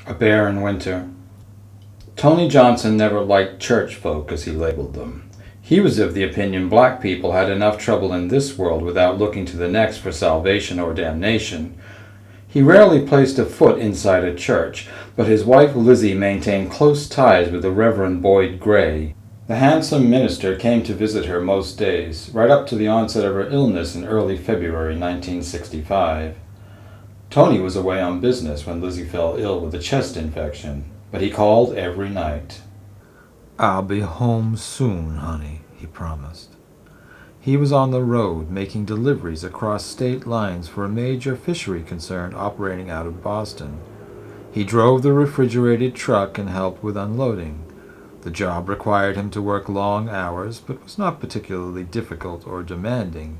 A barren winter. Tony Johnson never liked church folk, as he labeled them. He was of the opinion black people had enough trouble in this world without looking to the next for salvation or damnation. He rarely placed a foot inside a church, but his wife Lizzie maintained close ties with the Reverend Boyd Gray. The handsome minister came to visit her most days, right up to the onset of her illness in early February 1965. Tony was away on business when Lizzie fell ill with a chest infection, but he called every night. "I'll be home soon, honey," he promised. He was on the road making deliveries across state lines for a major fishery concern operating out of Boston. He drove the refrigerated truck and helped with unloading. The job required him to work long hours, but was not particularly difficult or demanding.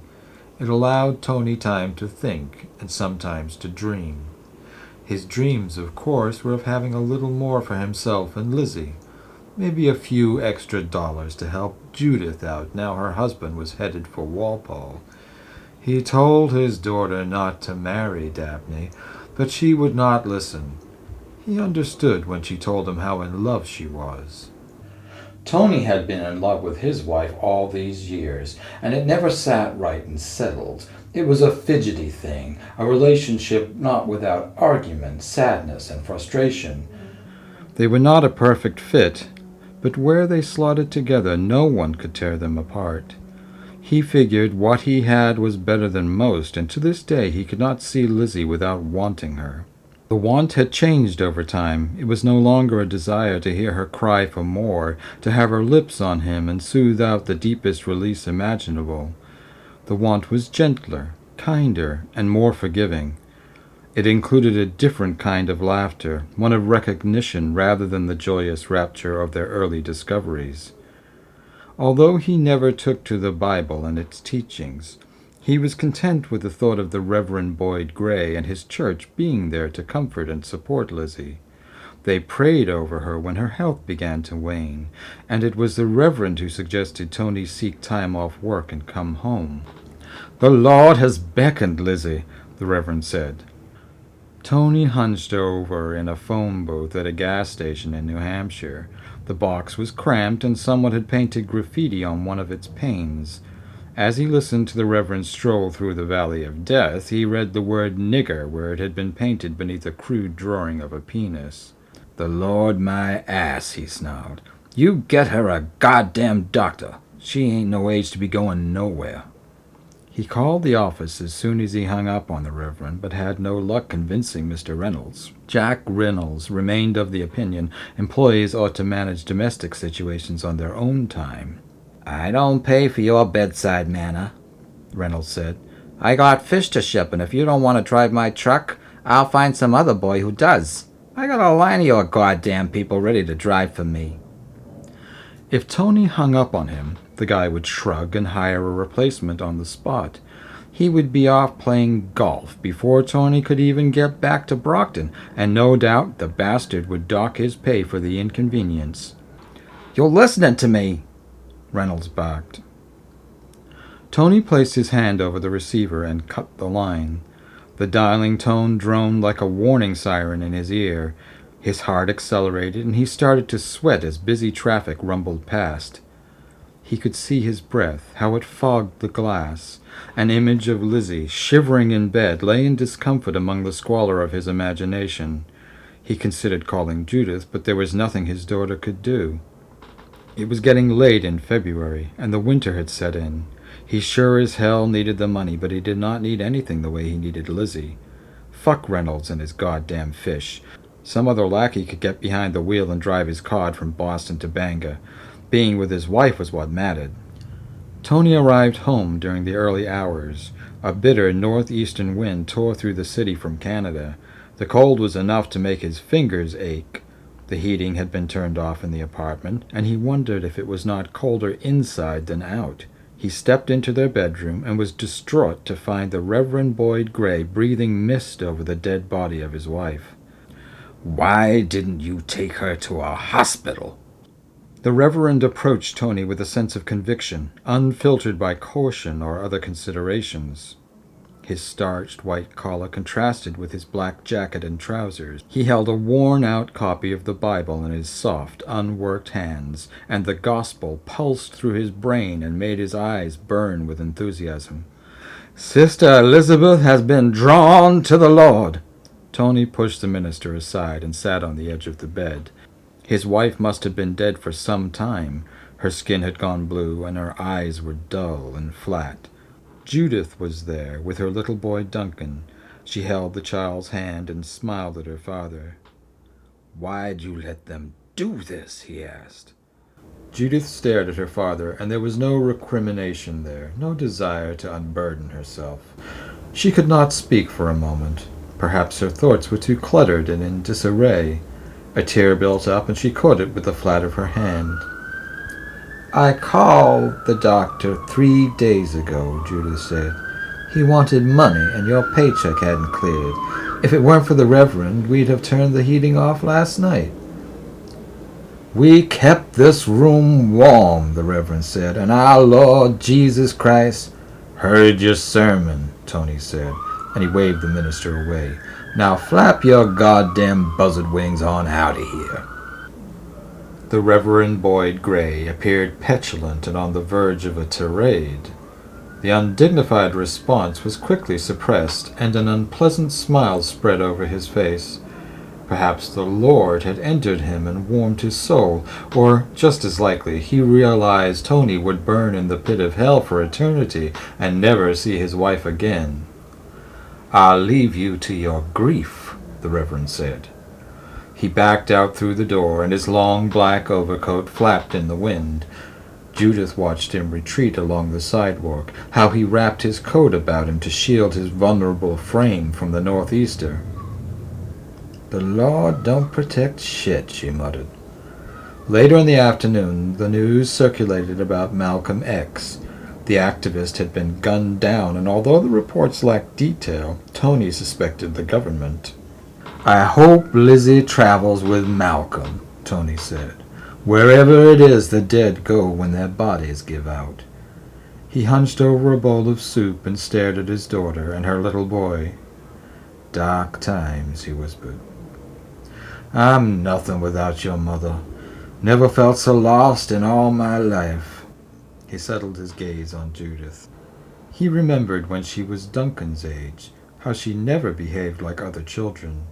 It allowed Tony time to think, and sometimes to dream. His dreams, of course, were of having a little more for himself and Lizzie. Maybe a few extra dollars to help Judith out now her husband was headed for Walpole. He told his daughter not to marry Dabney, but she would not listen. He understood when she told him how in love she was. Tony had been in love with his wife all these years, and it never sat right and settled. It was a fidgety thing, a relationship not without argument, sadness, and frustration. They were not a perfect fit, but where they slotted together no one could tear them apart. He figured what he had was better than most, and to this day he could not see Lizzie without wanting her. The want had changed over time. It was no longer a desire to hear her cry for more, to have her lips on him and soothe out the deepest release imaginable. The want was gentler, kinder, and more forgiving. It included a different kind of laughter, one of recognition rather than the joyous rapture of their early discoveries. Although he never took to the Bible and its teachings, he was content with the thought of the Reverend Boyd Gray and his church being there to comfort and support Lizzie. They prayed over her when her health began to wane, and it was the Reverend who suggested Tony seek time off work and come home. "The Lord has beckoned, Lizzie," the Reverend said. Tony hunched over in a phone booth at a gas station in New Hampshire. The box was cramped, and someone had painted graffiti on one of its panes. As he listened to the Reverend stroll through the Valley of Death, he read the word nigger where it had been painted beneath a crude drawing of a penis. "The Lord my ass," he snarled. "You get her a goddamn doctor. She ain't no age to be going nowhere." He called the office as soon as he hung up on the Reverend, but had no luck convincing Mr. Reynolds. Jack Reynolds remained of the opinion employees ought to manage domestic situations on their own time. "I don't pay for your bedside manner," Reynolds said. "I got fish to ship, and if you don't want to drive my truck, I'll find some other boy who does. I got a line of your goddamn people ready to drive for me." If Tony hung up on him, the guy would shrug and hire a replacement on the spot. He would be off playing golf before Tony could even get back to Brockton, and no doubt the bastard would dock his pay for the inconvenience. "You're listening to me," Reynolds barked. Tony placed his hand over the receiver and cut the line. The dialing tone droned like a warning siren in his ear. His heart accelerated, and he started to sweat as busy traffic rumbled past. He could see his breath, how it fogged the glass. An image of Lizzie, shivering in bed, lay in discomfort among the squalor of his imagination. He considered calling Judith, but there was nothing his daughter could do. It was getting late in February, and the winter had set in. He sure as hell needed the money, but he did not need anything the way he needed Lizzie. Fuck Reynolds and his goddamn fish. Some other lackey could get behind the wheel and drive his car from Boston to Bangor. Being with his wife was what mattered. Tony arrived home during the early hours. A bitter northeastern wind tore through the city from Canada. The cold was enough to make his fingers ache. The heating had been turned off in the apartment, and he wondered if it was not colder inside than out. He stepped into their bedroom and was distraught to find the Reverend Boyd Gray breathing mist over the dead body of his wife. "Why didn't you take her to a hospital?" The Reverend approached Tony with a sense of conviction, unfiltered by caution or other considerations. His starched white collar contrasted with his black jacket and trousers. He held a worn-out copy of the Bible in his soft, unworked hands, and the gospel pulsed through his brain and made his eyes burn with enthusiasm. "Sister Elizabeth has been drawn to the Lord." Tony pushed the minister aside and sat on the edge of the bed. His wife must have been dead for some time. Her skin had gone blue, and her eyes were dull and flat. Judith was there, with her little boy Duncan. She held the child's hand and smiled at her father. "Why'd you let them do this?" he asked. Judith stared at her father, and there was no recrimination there, no desire to unburden herself. She could not speak for a moment. Perhaps her thoughts were too cluttered and in disarray. A tear built up, and she caught it with the flat of her hand. "I called the doctor 3 days ago," Judith said. "He wanted money, and your paycheck hadn't cleared. If it weren't for the Reverend, we'd have turned the heating off last night." "We kept this room warm," the Reverend said, "and our Lord Jesus Christ—" "Heard your sermon," Tony said, and he waved the minister away. "Now flap your goddamn buzzard wings on out of here." The Reverend Boyd Gray appeared petulant and on the verge of a tirade. The undignified response was quickly suppressed, and an unpleasant smile spread over his face. Perhaps the Lord had entered him and warmed his soul, or, just as likely, he realized Tony would burn in the pit of hell for eternity and never see his wife again. "I'll leave you to your grief," the Reverend said. He backed out through the door, and his long black overcoat flapped in the wind. Judith watched him retreat along the sidewalk, how he wrapped his coat about him to shield his vulnerable frame from the northeaster. "The Lord don't protect shit," she muttered. Later in the afternoon, the news circulated about Malcolm X. The activist had been gunned down, and although the reports lacked detail, Tony suspected the government. "I hope Lizzie travels with Malcolm," Tony said. "Wherever it is the dead go when their bodies give out." He hunched over a bowl of soup and stared at his daughter and her little boy. "Dark times," he whispered. "I'm nothing without your mother. Never felt so lost in all my life." He settled his gaze on Judith. He remembered when she was Duncan's age, how she never behaved like other children.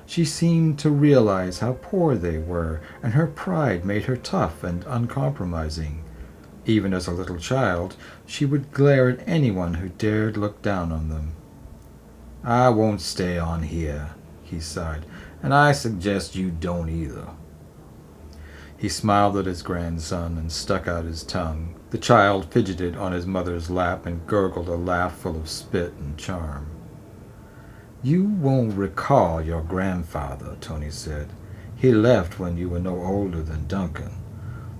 She seemed to realize how poor they were, and her pride made her tough and uncompromising. Even as a little child, she would glare at anyone who dared look down on them. "I won't stay on here," he sighed, "and I suggest you don't either." He smiled at his grandson and stuck out his tongue. The child fidgeted on his mother's lap and gurgled a laugh full of spit and charm. "You won't recall your grandfather," Tony said. "He left when you were no older than Duncan.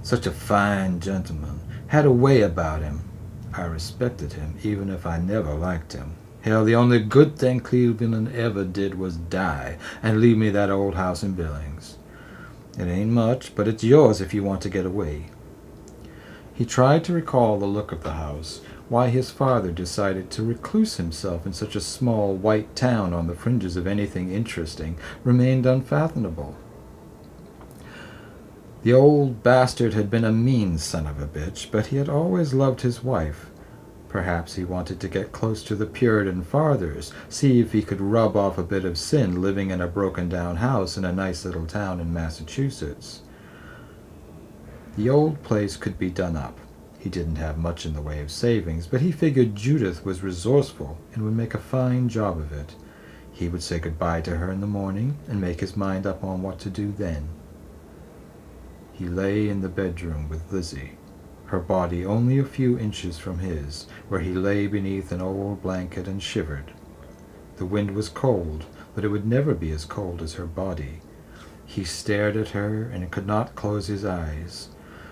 Such a fine gentleman. Had a way about him. I respected him, even if I never liked him. Hell, the only good thing Cleveland ever did was die and leave me that old house in Billings. It ain't much, but it's yours if you want to get away." He tried to recall the look of the house, why his father decided to recluse himself in such a small white town on the fringes of anything interesting remained unfathomable. The old bastard had been a mean son of a bitch, but he had always loved his wife. Perhaps he wanted to get close to the Puritan fathers, see if he could rub off a bit of sin living in a broken-down house in a nice little town in Massachusetts. The old place could be done up. He didn't have much in the way of savings, but he figured Judith was resourceful and would make a fine job of it. He would say goodbye to her in the morning and make his mind up on what to do then. He lay in the bedroom with Lizzie, her body only a few inches from his, where he lay beneath an old blanket and shivered. The wind was cold, but it would never be as cold as her body. He stared at her and could not close his eyes.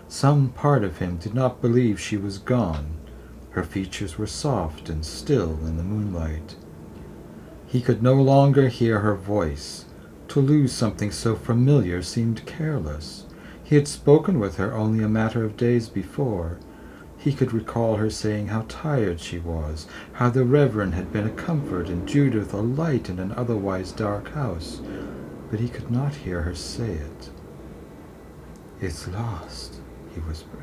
Some part of him did not believe she was gone. Her features were soft and still in the moonlight. He could no longer hear her voice. To lose something so familiar seemed careless. He had spoken with her only a matter of days before. He could recall her saying how tired she was, how the Reverend had been a comfort and Judith a light in an otherwise dark house, but he could not hear her say it. "It's lost," he whispered.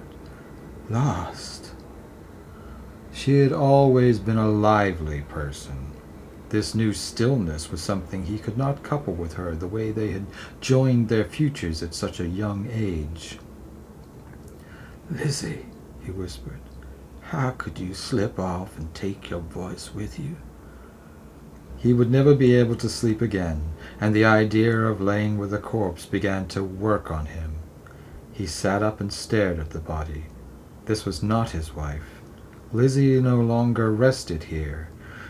"Lost." She had always been a lively person. This new stillness was something he could not couple with her the way they had joined their futures at such a young age. "Lizzie," he whispered, "how could you slip off and take your voice with you?" He would never be able to sleep again, and the idea of laying with a corpse began to work on him. He sat up and stared at the body. This was not his wife. Lizzie no longer rested here.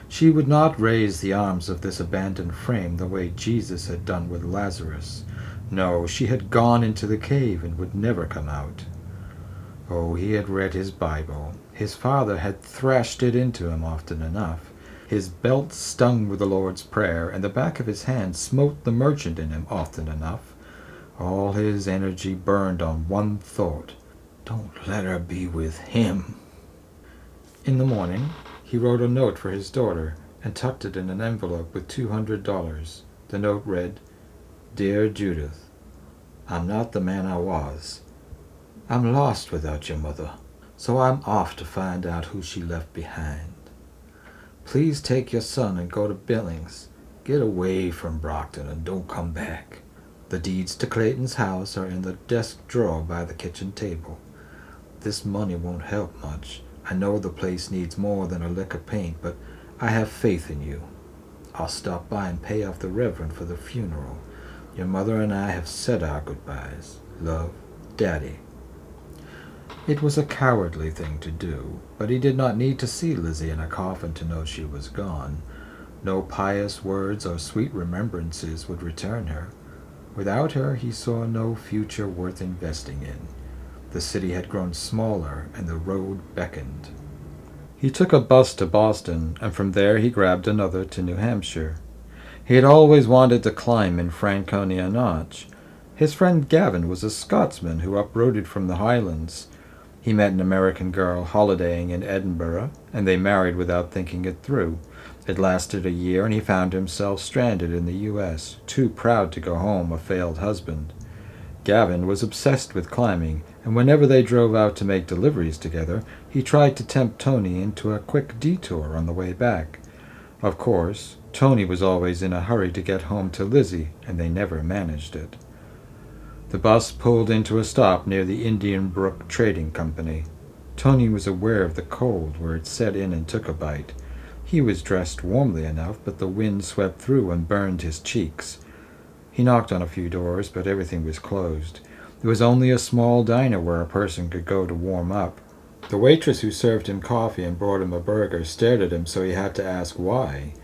She would not raise the arms of this abandoned frame the way Jesus had done with Lazarus. No, she had gone into the cave and would never come out. Oh, he had read his Bible. His father had thrashed it into him often enough. His belt stung with the Lord's Prayer, and the back of his hand smote the merchant in him often enough. All his energy burned on one thought: don't let her be with him. In the morning, he wrote a note for his daughter and tucked it in an envelope with $200. The note read, "Dear Judith, I'm not the man I was. I'm lost without your mother, so I'm off to find out who she left behind. Please take your son and go to Billings. Get away from Brockton and don't come back. The deeds to Clayton's house are in the desk drawer by the kitchen table. This money won't help much. I know the place needs more than a lick of paint, but I have faith in you. I'll stop by and pay off the Reverend for the funeral. Your mother and I have said our goodbyes. Love, Daddy." It was a cowardly thing to do, but he did not need to see Lizzie in a coffin to know she was gone. No pious words or sweet remembrances would return her. Without her, he saw no future worth investing in. The city had grown smaller, and the road beckoned. He took a bus to Boston, and from there he grabbed another to New Hampshire. He had always wanted to climb in Franconia Notch. His friend Gavin was a Scotsman who uprooted from the Highlands. He met an American girl holidaying in Edinburgh, and they married without thinking it through. It lasted a year, and he found himself stranded in the U.S., too proud to go home, a failed husband. Gavin was obsessed with climbing, and whenever they drove out to make deliveries together, he tried to tempt Tony into a quick detour on the way back. Of course, Tony was always in a hurry to get home to Lizzie, and they never managed it. The bus pulled into a stop near the Indian Brook Trading Company. Tony was aware of the cold where it set in and took a bite. He was dressed warmly enough, but the wind swept through and burned his cheeks. He knocked on a few doors, but everything was closed. There was only a small diner where a person could go to warm up. The waitress who served him coffee and brought him a burger stared at him, so he had to ask why.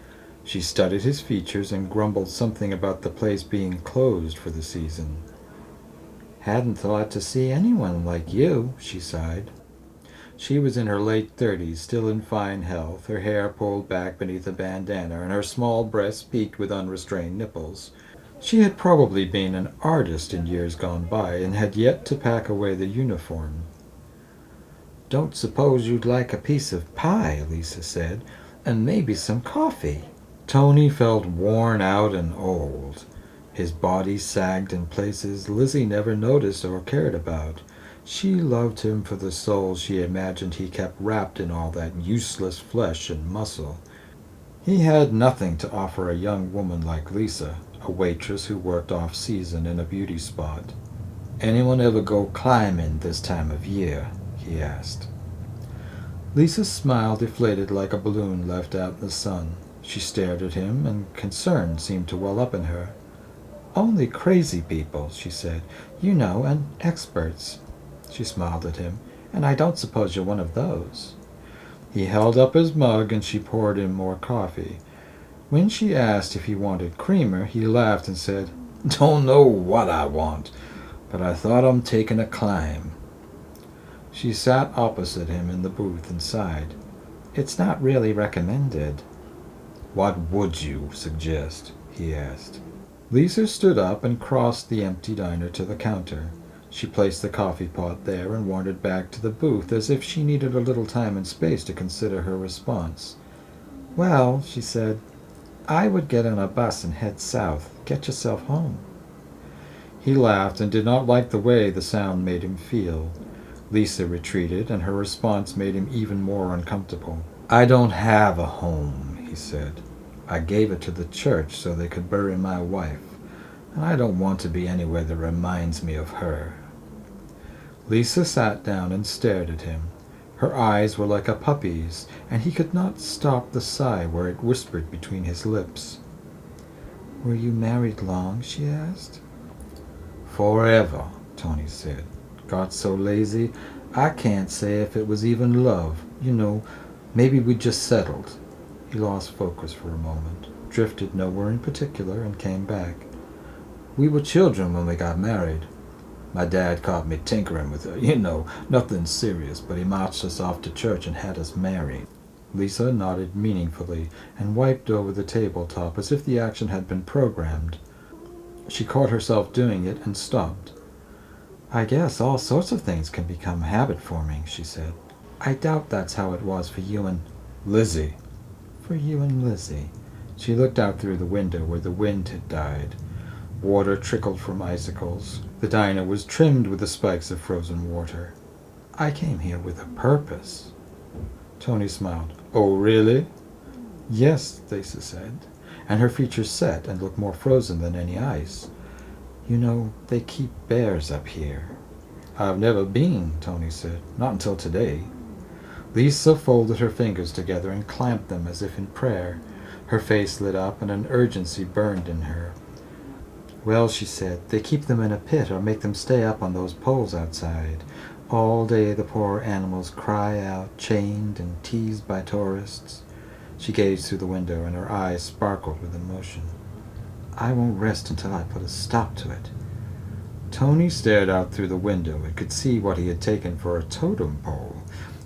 She studied his features and grumbled something about the place being closed for the season. "Hadn't thought to see anyone like you," she sighed. She was in her late 30s, still in fine health, her hair pulled back beneath a bandana, and her small breasts peaked with unrestrained nipples. She had probably been an artist in years gone by, and had yet to pack away the uniform. "Don't suppose you'd like a piece of pie," Lisa said, "and maybe some coffee." Tony felt worn out and old. His body sagged in places Lizzie never noticed or cared about. She loved him for the soul she imagined he kept wrapped in all that useless flesh and muscle. He had nothing to offer a young woman like Lisa, a waitress who worked off-season in a beauty spot. "Anyone ever go climbing this time of year?" he asked. Lisa's smile deflated like a balloon left out in the sun. She stared at him, and concern seemed to well up in her. "Only crazy people," she said. "You know, and experts." She smiled at him. "And I don't suppose you're one of those." He held up his mug, and she poured him more coffee. When she asked if he wanted creamer, he laughed and said, "Don't know what I want, but I thought I'm taking a climb." She sat opposite him in the booth and sighed. "It's not really recommended." "What would you suggest?" he asked. Lisa stood up and crossed the empty diner to the counter. She placed the coffee pot there and wandered back to the booth as if she needed a little time and space to consider her response. "Well," she said, "I would get on a bus and head south. Get yourself home." He laughed and did not like the way the sound made him feel. Lisa retreated, and her response made him even more uncomfortable. "I don't have a home," he said. "I gave it to the church so they could bury my wife, and I don't want to be anywhere that reminds me of her." Lisa sat down and stared at him. Her eyes were like a puppy's, and he could not stop the sigh where it whispered between his lips. "Were you married long?" she asked. "Forever," Tony said. "Got so lazy, I can't say if it was even love. Maybe we just settled." He lost focus for a moment, drifted nowhere in particular, and came back. "We were children when we got married. My dad caught me tinkering with her, nothing serious, but he marched us off to church and had us married." Lisa nodded meaningfully and wiped over the tabletop as if the action had been programmed. She caught herself doing it and stopped. "I guess all sorts of things can become habit-forming," she said. "I doubt that's how it was for you and—" "Lizzie." "For you and Lizzie." She looked out through the window where the wind had died. Water trickled from icicles. The diner was trimmed with the spikes of frozen water. "I came here with a purpose." Tony smiled. "Oh, really?" "Yes," Lisa said, and her features set and looked more frozen than any ice. They keep bears up here." "I've never been," Tony said. "Not until today." Lisa folded her fingers together and clamped them as if in prayer. Her face lit up and an urgency burned in her. "Well," she said, "they keep them in a pit or make them stay up on those poles outside. All day the poor animals cry out, chained and teased by tourists." She gazed through the window and her eyes sparkled with emotion. "I won't rest until I put a stop to it." Tony stared out through the window and could see what he had taken for a totem pole.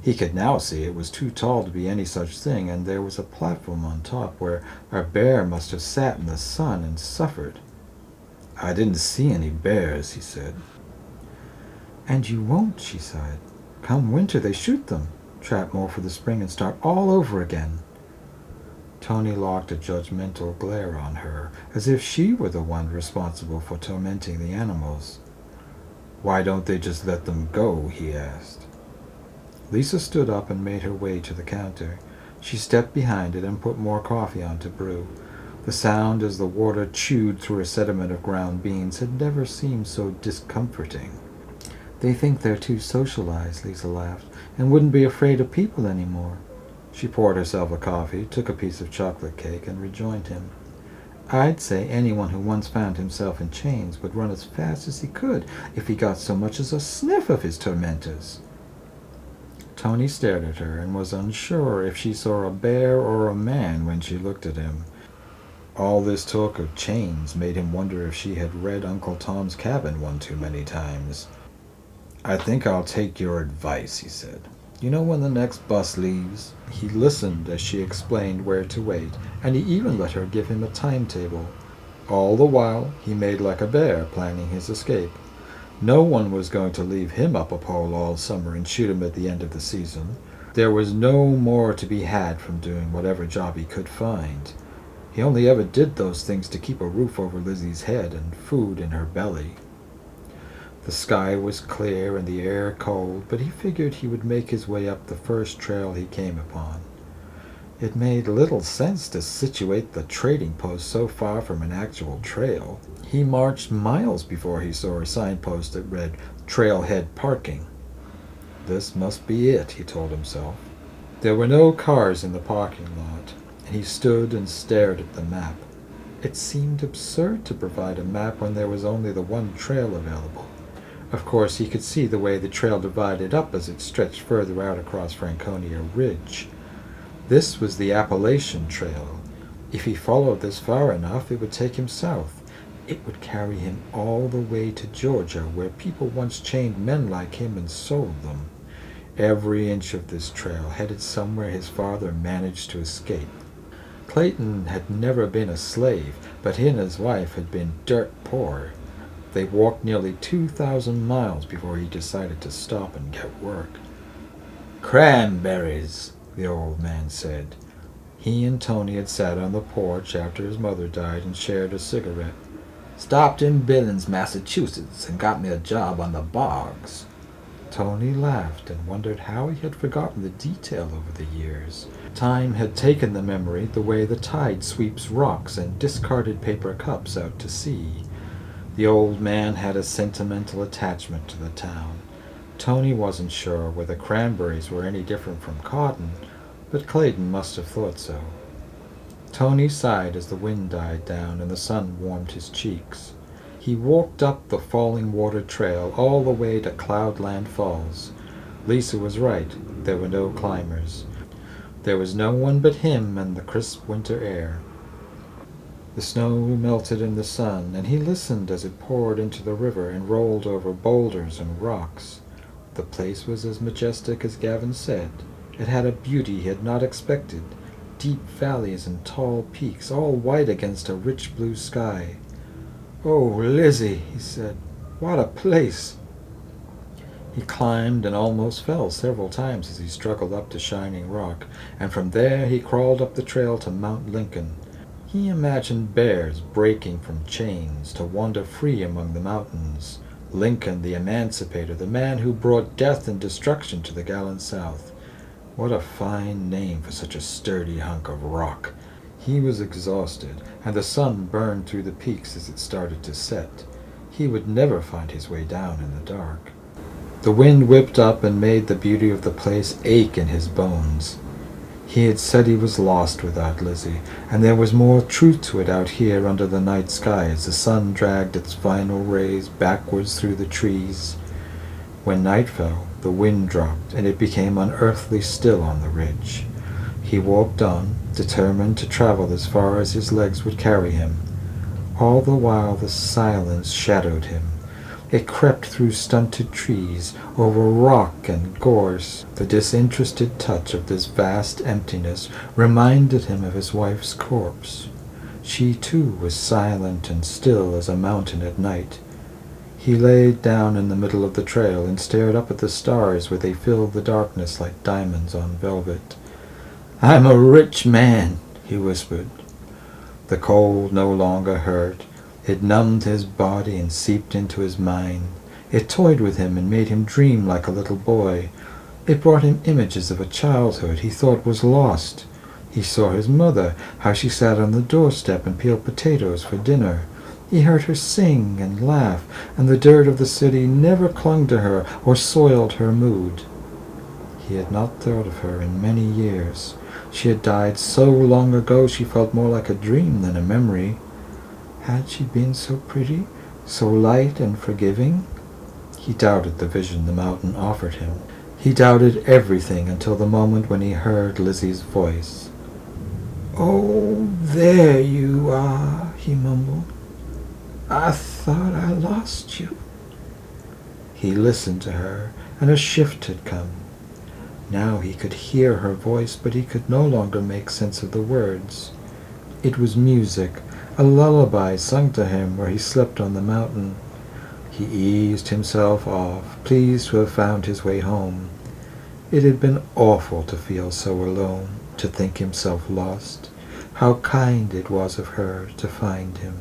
He could now see it was too tall to be any such thing, and there was a platform on top where a bear must have sat in the sun and suffered. "I didn't see any bears," he said. "And you won't," she sighed. "Come winter they shoot them, trap more for the spring, and start all over again." Tony locked a judgmental glare on her, as if she were the one responsible for tormenting the animals. "Why don't they just let them go?" he asked. Lisa stood up and made her way to the counter. She stepped behind it and put more coffee on to brew. The sound as the water chewed through a sediment of ground beans had never seemed so discomforting. "They think they're too socialized," Lisa laughed, "and wouldn't be afraid of people anymore." She poured herself a coffee, took a piece of chocolate cake, and rejoined him. "I'd say anyone who once found himself in chains would run as fast as he could if he got so much as a sniff of his tormentors." Tony stared at her and was unsure if she saw a bear or a man when she looked at him. All this talk of chains made him wonder if she had read Uncle Tom's Cabin one too many times. "I think I'll take your advice," he said. When the next bus leaves?" He listened as she explained where to wait, and he even let her give him a timetable. All the while he made like a bear, planning his escape. No one was going to leave him up a pole all summer and shoot him at the end of the season. There was no more to be had from doing whatever job he could find. He only ever did those things to keep a roof over Lizzie's head and food in her belly. The sky was clear and the air cold, but he figured he would make his way up the first trail he came upon. It made little sense to situate the trading post so far from an actual trail. He marched miles before he saw a signpost that read, "Trailhead Parking." This must be it, he told himself. There were no cars in the parking lot, and he stood and stared at the map. It seemed absurd to provide a map when there was only the one trail available. Of course, he could see the way the trail divided up as it stretched further out across Franconia Ridge. This was the Appalachian Trail. If he followed this far enough, it would take him south. It would carry him all the way to Georgia, where people once chained men like him and sold them. Every inch of this trail headed somewhere his father managed to escape. Clayton had never been a slave, but he and his wife had been dirt poor. They walked nearly 2,000 miles before he decided to stop and get work. "Cranberries," the old man said. He and Tony had sat on the porch after his mother died and shared a cigarette. "Stopped in Billings, Massachusetts, and got me a job on the bogs." Tony laughed and wondered how he had forgotten the detail over the years. Time had taken the memory the way the tide sweeps rocks and discarded paper cups out to sea. The old man had a sentimental attachment to the town. Tony wasn't sure whether cranberries were any different from cotton, but Clayton must have thought so. Tony sighed as the wind died down and the sun warmed his cheeks. He walked up the falling water trail all the way to Cloudland Falls. Lisa was right. There were no climbers. There was no one but him and the crisp winter air. The snow melted in the sun, and he listened as it poured into the river and rolled over boulders and rocks. The place was as majestic as Gavin said. It had a beauty he had not expected. Deep valleys and tall peaks, all white against a rich blue sky. "Oh, Lizzie," he said, "what a place!" He climbed and almost fell several times as he struggled up to Shining Rock, and from there he crawled up the trail to Mount Lincoln. He imagined bears breaking from chains to wander free among the mountains. Lincoln, the emancipator, the man who brought death and destruction to the gallant South. What a fine name for such a sturdy hunk of rock! He was exhausted, and the sun burned through the peaks as it started to set. He would never find his way down in the dark. The wind whipped up and made the beauty of the place ache in his bones. He had said he was lost without Lizzie, and there was more truth to it out here under the night sky as the sun dragged its final rays backwards through the trees. When night fell, the wind dropped, and it became unearthly still on the ridge. He walked on, determined to travel as far as his legs would carry him. All the while the silence shadowed him. It crept through stunted trees, over rock and gorse. The disinterested touch of this vast emptiness reminded him of his wife's corpse. She too was silent and still as a mountain at night. He laid down in the middle of the trail and stared up at the stars where they filled the darkness like diamonds on velvet. "I'm a rich man," he whispered. The cold no longer hurt. It numbed his body and seeped into his mind. It toyed with him and made him dream like a little boy. It brought him images of a childhood he thought was lost. He saw his mother, how she sat on the doorstep and peeled potatoes for dinner. He heard her sing and laugh, and the dirt of the city never clung to her or soiled her mood. He had not thought of her in many years. She had died so long ago she felt more like a dream than a memory. Had she been so pretty, so light and forgiving? He doubted the vision the mountain offered him. He doubted everything until the moment when he heard Lizzie's voice. "Oh, there you are," he mumbled. "I thought I lost you." He listened to her, and a shift had come. Now he could hear her voice, but he could no longer make sense of the words. It was music, a lullaby sung to him where he slept on the mountain. He eased himself off, pleased to have found his way home. It had been awful to feel so alone, to think himself lost. How kind it was of her to find him.